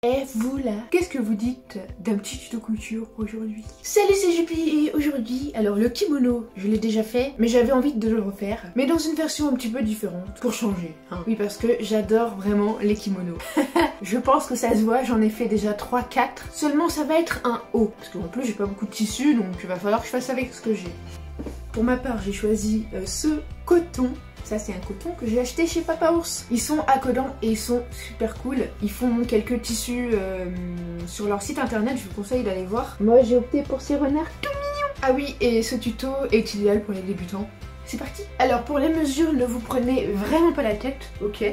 Et vous là, qu'est-ce que vous dites d'un petit tuto couture aujourd'hui? Salut, c'est Jupi et aujourd'hui, alors le kimono, je l'ai déjà fait, mais j'avais envie de le refaire, mais dans une version un petit peu différente, pour changer. Hein. Oui, parce que j'adore vraiment les kimonos. Je pense que ça se voit, j'en ai fait déjà 3-4, seulement ça va être un haut, parce qu'en plus j'ai pas beaucoup de tissu, donc il va falloir que je fasse avec ce que j'ai. Pour ma part, j'ai choisi ce coton. Ça c'est un coton que j'ai acheté chez Papa Ours. Ils sont accolants et ils sont super cool. Ils font quelques tissus sur leur site internet, je vous conseille d'aller voir. Moi j'ai opté pour ces renards tout mignons. Ah oui, et ce tuto est idéal pour les débutants. C'est parti. Alors pour les mesures, ne vous prenez vraiment pas la tête, ok?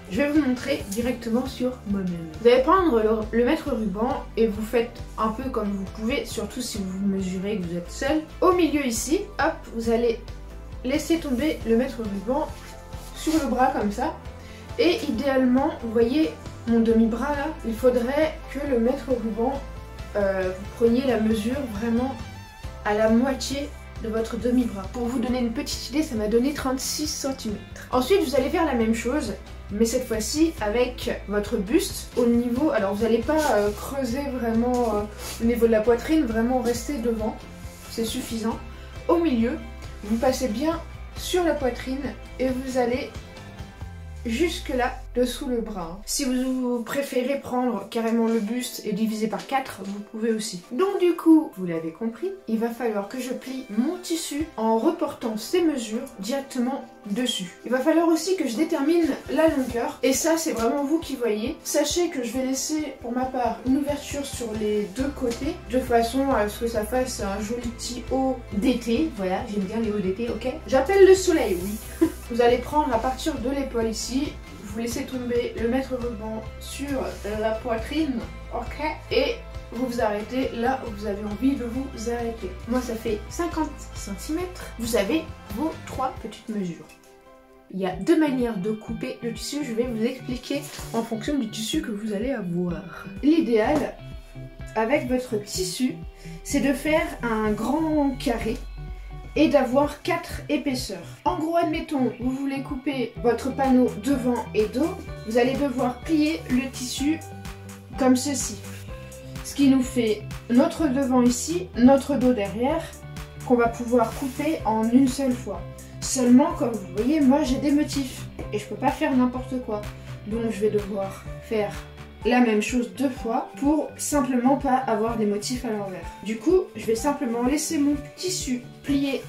Je vais vous montrer directement sur moi-même. Vous allez prendre le mètre ruban et vous faites un peu comme vous pouvez, surtout si vous mesurez et que vous êtes seul. Au milieu ici, hop, vous allez laisser tomber le mètre ruban sur le bras comme ça. Et idéalement, vous voyez mon demi-bras là, il faudrait que le mètre ruban, vous preniez la mesure vraiment à la moitié de votre demi-bras. Pour vous donner une petite idée, ça m'a donné 36 cm. Ensuite, vous allez faire la même chose, mais cette fois-ci avec votre buste au niveau, alors vous n'allez pas creuser vraiment au niveau de la poitrine, vraiment rester devant, c'est suffisant. Au milieu, vous passez bien sur la poitrine et vous allez jusque là dessous le bras. Si vous préférez prendre carrément le buste et diviser par 4, vous pouvez aussi. Donc du coup, vous l'avez compris, il va falloir que je plie mon tissu en reportant ces mesures directement dessus. Il va falloir aussi que je détermine la longueur et ça c'est vraiment vous qui voyez. Sachez que je vais laisser pour ma part une ouverture sur les deux côtés de façon à ce que ça fasse un joli petit haut d'été. Voilà, j'aime bien les hauts d'été, ok? J'appelle le soleil, oui. Vous allez prendre à partir de l'épaule ici, vous laissez tomber le mètre ruban sur la poitrine, ok? Et vous vous arrêtez là où vous avez envie de vous arrêter. Moi ça fait 50 cm. Vous avez vos 3 petites mesures. Il y a deux manières de couper le tissu, je vais vous expliquer en fonction du tissu que vous allez avoir. L'idéal avec votre tissu, c'est de faire un grand carré et d'avoir 4 épaisseurs. En gros, admettons, vous voulez couper votre panneau devant et dos, vous allez devoir plier le tissu comme ceci. Ce qui nous fait notre devant ici, notre dos derrière, qu'on va pouvoir couper en une seule fois. Seulement, comme vous voyez, moi j'ai des motifs et je peux pas faire n'importe quoi. Donc je vais devoir faire la même chose 2 fois pour simplement pas avoir des motifs à l'envers. Du coup, je vais simplement laisser mon tissu plié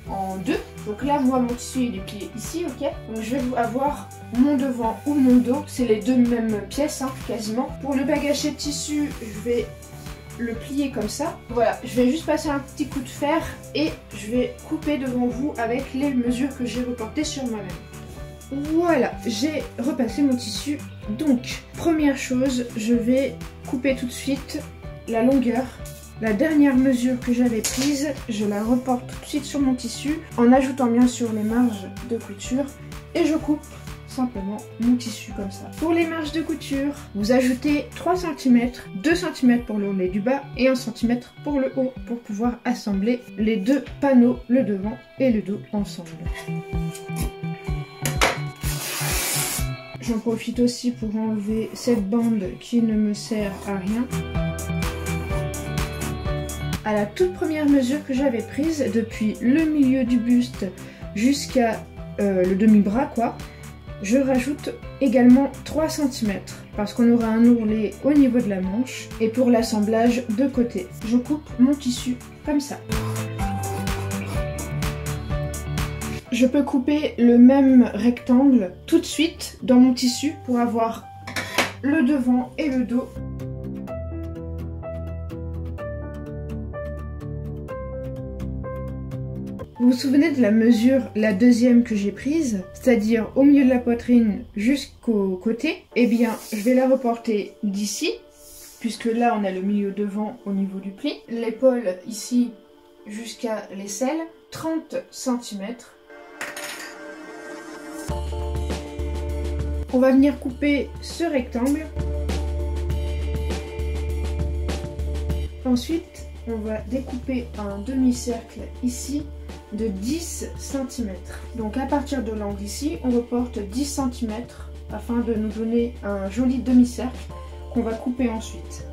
en 2. Donc là, moi, mon tissu il est plié ici, ok? Donc je vais avoir mon devant ou mon dos, c'est les deux mêmes pièces, hein, quasiment. Pour le bagager de tissu, je vais le plier comme ça. Voilà, je vais juste passer un petit coup de fer et je vais couper devant vous avec les mesures que j'ai reportées sur moi-même. Voilà, j'ai repassé mon tissu. Donc, première chose, je vais couper tout de suite la longueur. La dernière mesure que j'avais prise, je la reporte tout de suite sur mon tissu en ajoutant bien sûr les marges de couture et je coupe simplement mon tissu comme ça. Pour les marges de couture, vous ajoutez 3 cm, 2 cm pour le haut et du bas et 1 cm pour le haut pour pouvoir assembler les deux panneaux, le devant et le dos ensemble. J'en profite aussi pour enlever cette bande qui ne me sert à rien. À la toute première mesure que j'avais prise, depuis le milieu du buste jusqu'à le demi-bras quoi, je rajoute également 3 cm parce qu'on aura un ourlet au niveau de la manche et pour l'assemblage de côté. Je coupe mon tissu comme ça. Je peux couper le même rectangle tout de suite dans mon tissu pour avoir le devant et le dos. Vous vous souvenez de la mesure, la deuxième que j'ai prise, c'est-à-dire au milieu de la poitrine jusqu'au côté? Eh bien, je vais la reporter d'ici, puisque là on a le milieu devant au niveau du pli. L'épaule ici jusqu'à l'aisselle, 30 cm. On va venir couper ce rectangle. Ensuite, on va découper un demi-cercle ici de 10 cm. Donc à partir de l'angle ici, on reporte 10 cm afin de nous donner un joli demi-cercle. qu'on va couper ensuite.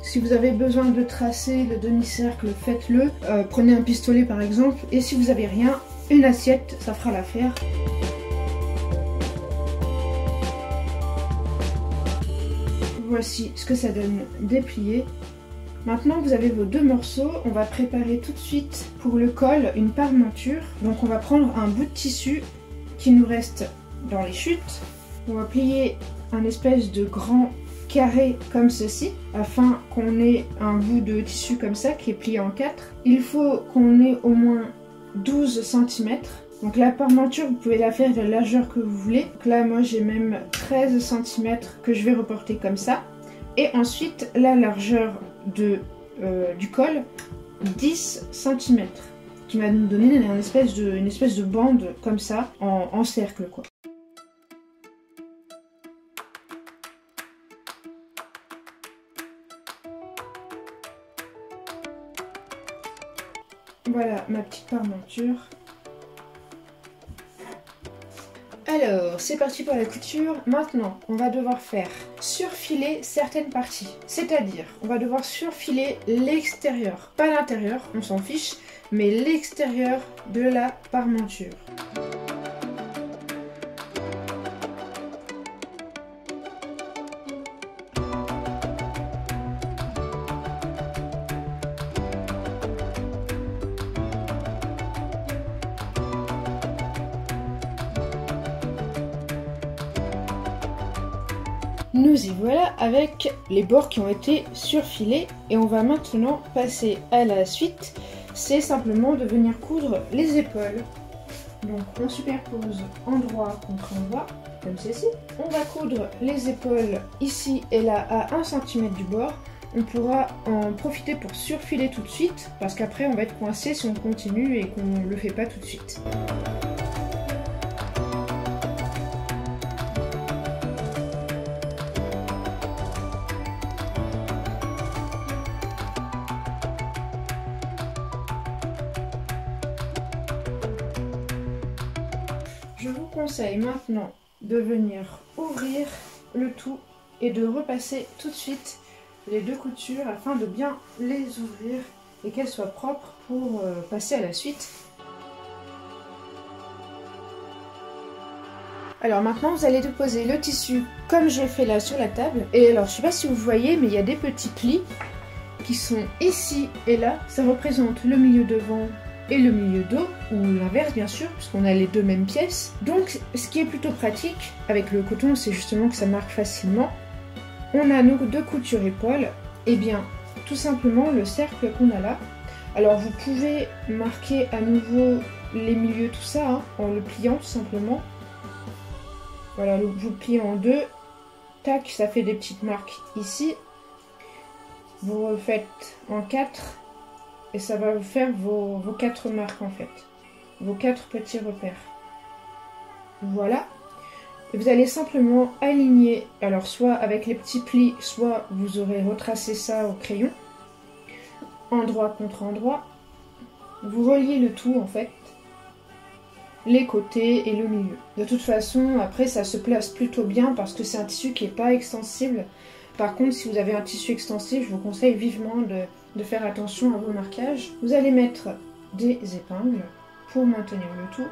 Si vous avez besoin de tracer le demi-cercle, faites-le. Prenez un pistolet par exemple. Et si vous n'avez rien, une assiette, ça fera l'affaire. Voici ce que ça donne déplié. Maintenant que vous avez vos deux morceaux, on va préparer tout de suite pour le col une parmenture. Donc on va prendre un bout de tissu qui nous reste dans les chutes. On va plier un espèce de grand carré comme ceci, afin qu'on ait un bout de tissu comme ça qui est plié en 4. Il faut qu'on ait au moins 12 cm. Donc la parmenture, vous pouvez la faire de la largeur que vous voulez. Donc là, moi j'ai même 13 cm que je vais reporter comme ça. Et ensuite, la largeur du col, 10 cm. Qui va nous donner une espèce de bande comme ça, en cercle quoi. Voilà ma petite parmenture. Alors, c'est parti pour la couture. Maintenant, on va devoir faire surfiler certaines parties. C'est-à-dire, on va devoir surfiler l'extérieur. Pas l'intérieur, on s'en fiche, mais l'extérieur de la parmenture. Nous y voilà avec les bords qui ont été surfilés et on va maintenant passer à la suite. C'est simplement de venir coudre les épaules. Donc on superpose endroit contre endroit, comme ceci. On va coudre les épaules ici et là à 1 cm du bord. On pourra en profiter pour surfiler tout de suite parce qu'après on va être coincé si on continue et qu'on ne le fait pas tout de suite. Je vous conseille maintenant de venir ouvrir le tout et de repasser tout de suite les deux coutures afin de bien les ouvrir et qu'elles soient propres pour passer à la suite. Alors maintenant vous allez déposer le tissu comme je l'ai fait là sur la table. Et alors je sais pas si vous voyez mais il y a des petits plis qui sont ici et là. Ça représente le milieu devant et le milieu dos, ou l'inverse bien sûr, puisqu'on a les deux mêmes pièces. Donc ce qui est plutôt pratique avec le coton, c'est justement que ça marque facilement. On a nos deux coutures épaules, et bien tout simplement le cercle qu'on a là. Alors vous pouvez marquer à nouveau les milieux, tout ça, hein, en le pliant tout simplement. Voilà, vous le pliez en deux, tac, ça fait des petites marques ici. Vous refaites en 4. Et ça va vous faire vos 4 marques en fait. Vos 4 petits repères. Voilà. Et vous allez simplement aligner, alors soit avec les petits plis, soit vous aurez retracé ça au crayon. Endroit contre endroit. Vous reliez le tout en fait. Les côtés et le milieu. De toute façon, après ça se place plutôt bien parce que c'est un tissu qui n'est pas extensible. Par contre, si vous avez un tissu extensif, je vous conseille vivement de faire attention à vos marquages. Vous allez mettre des épingles pour maintenir le tout.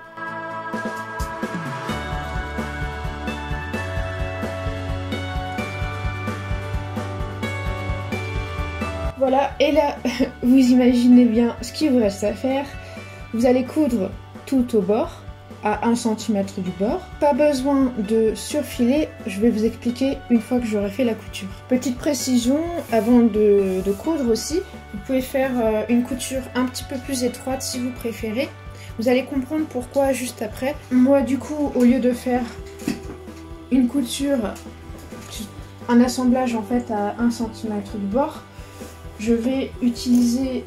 Voilà, et là, vous imaginez bien ce qu'il vous reste à faire. Vous allez coudre tout au bord, à 1 cm du bord. Pas besoin de surfiler, je vais vous expliquer une fois que j'aurai fait la couture. Petite précision, avant de coudre aussi, vous pouvez faire une couture un petit peu plus étroite si vous préférez. Vous allez comprendre pourquoi juste après. Moi du coup, au lieu de faire une couture, un assemblage en fait à 1 cm du bord, je vais utiliser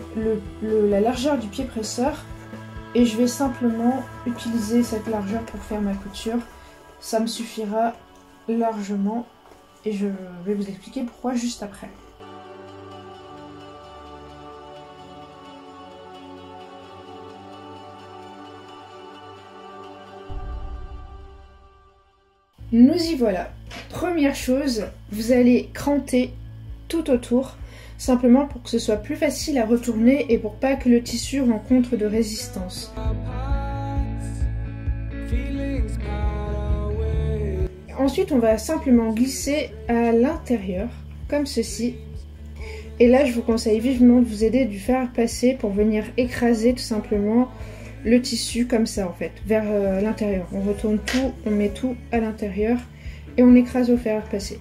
la largeur du pied presseur. Et je vais simplement utiliser cette largeur pour faire ma couture. Ça me suffira largement et je vais vous expliquer pourquoi juste après. Nous y voilà. Première chose, vous allez cranter tout autour, simplement pour que ce soit plus facile à retourner et pour pas que le tissu rencontre de résistance. Ensuite, on va simplement glisser à l'intérieur, comme ceci. Et là, je vous conseille vivement de vous aider du fer à repasser pour venir écraser tout simplement le tissu comme ça en fait, vers l'intérieur. On retourne tout, on met tout à l'intérieur et on écrase au fer à repasser.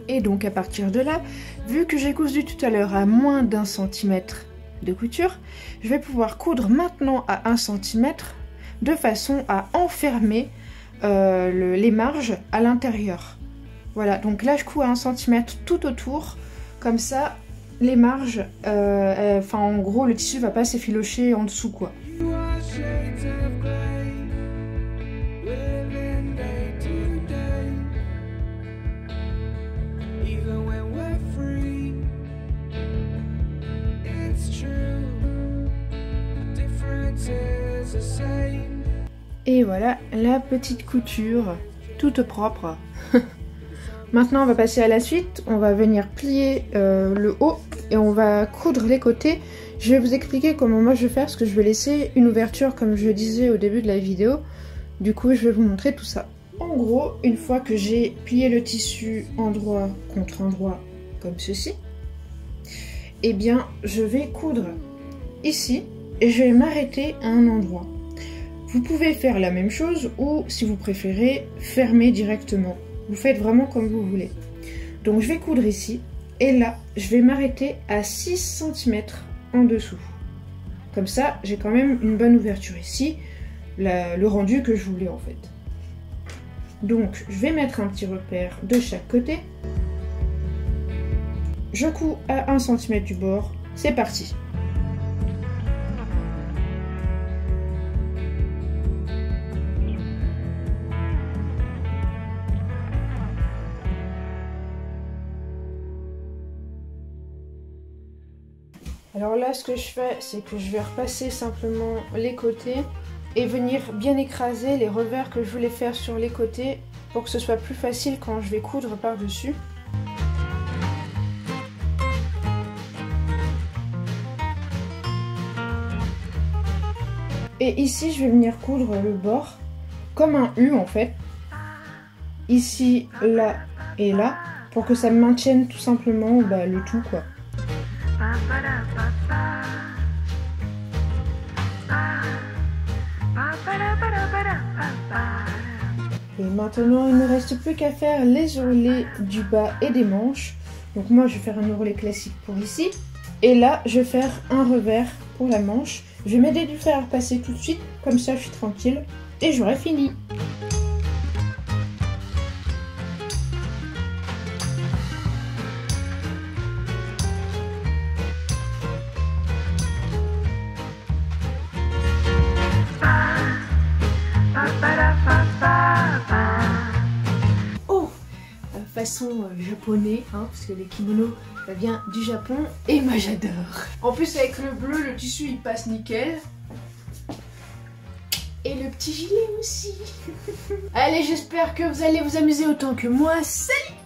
Et donc à partir de là, vu que j'ai cousu tout à l'heure à moins d'1 centimètre de couture, je vais pouvoir coudre maintenant à 1 centimètre de façon à enfermer les marges à l'intérieur. Voilà, donc là je couds à 1 centimètre tout autour, comme ça les marges, en gros le tissu va pas s'effilocher en dessous quoi. Et voilà la petite couture toute propre. Maintenant on va passer à la suite, on va venir plier le haut et on va coudre les côtés. Je vais vous expliquer comment moi je vais faire parce que je vais laisser une ouverture comme je disais au début de la vidéo. Du coup je vais vous montrer tout ça. En gros, une fois que j'ai plié le tissu endroit contre endroit comme ceci, eh bien je vais coudre ici et je vais m'arrêter à un endroit. Vous pouvez faire la même chose ou si vous préférez fermer directement. Vous faites vraiment comme vous voulez. Donc je vais coudre ici et là je vais m'arrêter à 6 cm en dessous. Comme ça j'ai quand même une bonne ouverture ici, le rendu que je voulais en fait. Donc je vais mettre un petit repère de chaque côté. Je couds à 1 cm du bord, c'est parti. Alors là, ce que je fais, c'est que je vais repasser simplement les côtés et venir bien écraser les revers que je voulais faire sur les côtés pour que ce soit plus facile quand je vais coudre par-dessus. Et ici, je vais venir coudre le bord comme un U en fait. Ici, là et là, pour que ça maintienne tout simplement le tout quoi. Et maintenant il ne reste plus qu'à faire les ourlets du bas et des manches. Donc moi je vais faire un ourlet classique pour ici. Et là je vais faire un revers pour la manche. Je vais m'aider du fer à repasser tout de suite, comme ça je suis tranquille. Et j'aurai fini. Façon japonais, hein, parce que les kimonos ça vient du Japon et moi j'adore. En plus avec le bleu le tissu il passe nickel. Et le petit gilet aussi. Allez, j'espère que vous allez vous amuser autant que moi. Salut!